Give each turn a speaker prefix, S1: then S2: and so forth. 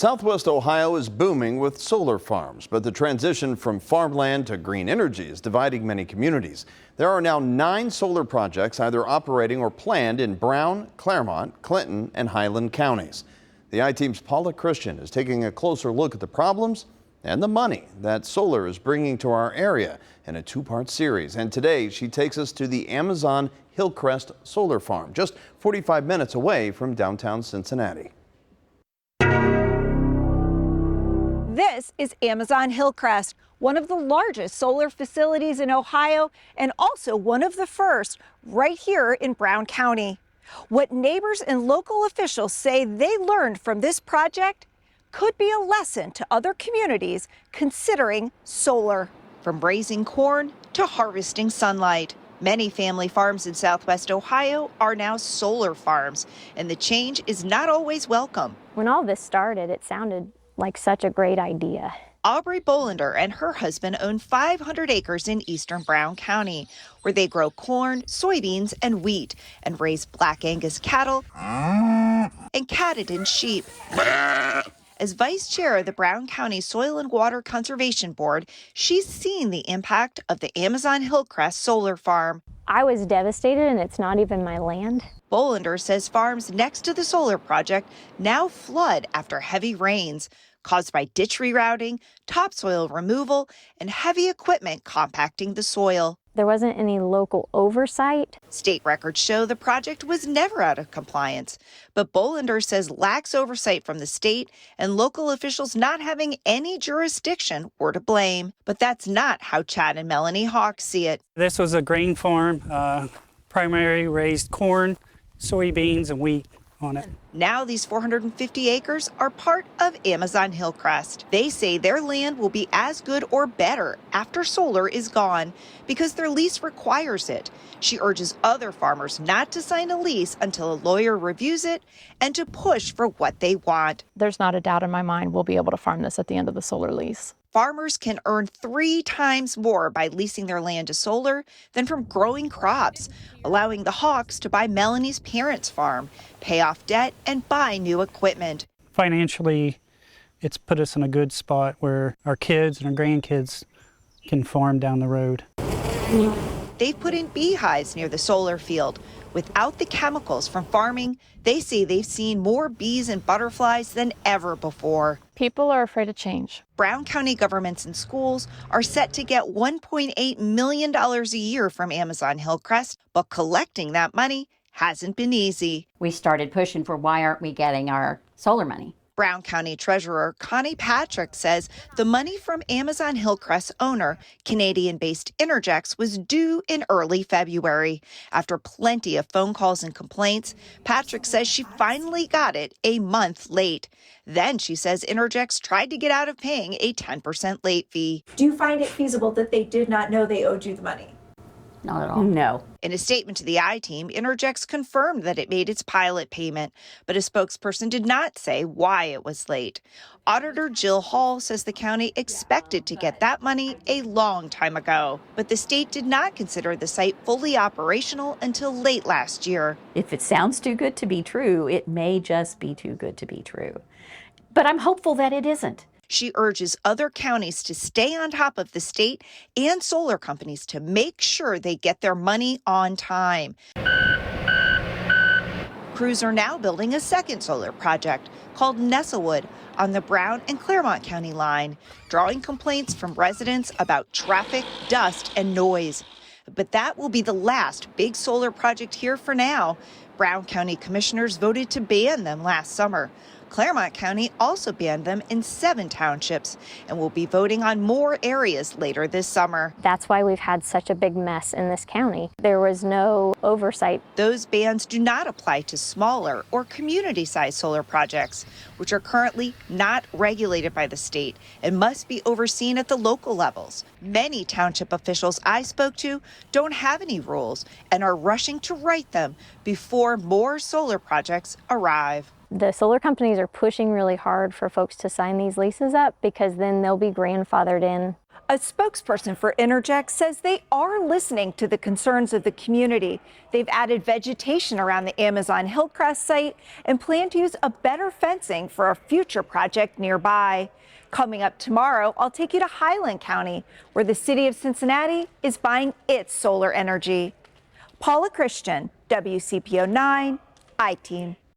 S1: Southwest Ohio is booming with solar farms, but the transition from farmland to green energy is dividing many communities. There are now 9 solar projects either operating or planned in Brown, Clermont, Clinton, and Highland counties. The I-Team's Paula Christian is taking a closer look at the problems and the money that solar is bringing to our area in a 2-part series. And today she takes us to the Amazon Hillcrest Solar Farm, just 45 minutes away from downtown Cincinnati.
S2: This is Amazon Hillcrest, one of the largest solar facilities in Ohio and also one of the first right here in Brown County. What neighbors and local officials say they learned from this project could be a lesson to other communities considering solar.
S3: From raising corn to harvesting sunlight, many family farms in Southwest Ohio are now solar farms, and the change is not always welcome.
S4: When all this started, it sounded like such a great idea.
S3: Aubrey Bolender and her husband own 500 acres in eastern Brown County, where they grow corn, soybeans, and wheat, and raise Black Angus cattle and Catadin sheep. As vice chair of the Brown County Soil and Water Conservation Board, she's seen the impact of the Amazon Hillcrest Solar Farm.
S4: I was devastated, and it's not even my land.
S3: Bolender says farms next to the solar project now flood after heavy rains caused by ditch rerouting, topsoil removal, and heavy equipment compacting the soil.
S4: There wasn't any local oversight.
S3: State records show the project was never out of compliance, but Bolender says lax oversight from the state and local officials not having any jurisdiction were to blame. But that's not how Chad and Melanie Hawk see it.
S5: This was a grain farm, primarily raised corn, soybeans, and wheat on it.
S3: Now these 450 acres are part of Amazon Hillcrest. They say their land will be as good or better after solar is gone because their lease requires it. She urges other farmers not to sign a lease until a lawyer reviews it and to push for what they want.
S6: There's not a doubt in my mind we'll be able to farm this at the end of the solar lease.
S3: Farmers can earn 3 times more by leasing their land to solar than from growing crops, allowing the Hawks to buy Melanie's parents' farm, pay off debt, and buy new equipment.
S5: Financially, it's put us in a good spot where our kids and our grandkids can farm down the road.
S3: They've put in beehives near the solar field. Without the chemicals from farming, they say they've seen more bees and butterflies than ever before.
S6: People are afraid of change.
S3: Brown County governments and schools are set to get $1.8 million a year from Amazon Hillcrest, but collecting that money hasn't been easy.
S7: We started pushing for why aren't we getting our solar money?
S3: Brown County Treasurer Connie Patrick says the money from Amazon Hillcrest owner, Canadian-based Interjex, was due in early February. After plenty of phone calls and complaints, Patrick says she finally got it a month late. Then she says Interjex tried to get out of paying a 10% late fee.
S2: Do you find it feasible that they did not know they owed you the money?
S7: Not at all.
S4: No.
S3: In a statement to the I-Team, Interjex confirmed that it made its pilot payment, but a spokesperson did not say why it was late. Auditor Jill Hall says the county expected to get that money a long time ago, but the state did not consider the site fully operational until late last year.
S7: If it sounds too good to be true, it may just be too good to be true. But I'm hopeful that it isn't.
S3: She urges other counties to stay on top of the state and solar companies to make sure they get their money on time. Crews are now building a second solar project called Nestlewood on the Brown and Clermont County line, drawing complaints from residents about traffic, dust, and noise. But that will be the last big solar project here for now. Brown County commissioners voted to ban them last summer. Clermont County also banned them in 7 townships and will be voting on more areas later this summer.
S4: That's why we've had such a big mess in this county. There was no oversight.
S3: Those bans do not apply to smaller or community-sized solar projects, which are currently not regulated by the state and must be overseen at the local levels. Many township officials I spoke to don't have any rules and are rushing to write them before more solar projects arrive.
S4: The solar companies are pushing really hard for folks to sign these leases up because then they'll be grandfathered in.
S2: A spokesperson for Interject says they are listening to the concerns of the community. They've added vegetation around the Amazon Hillcrest site and plan to use a better fencing for a future project nearby. Coming up tomorrow, I'll take you to Highland County, where the city of Cincinnati is buying its solar energy. Paula Christian, WCPO 9, I-Team.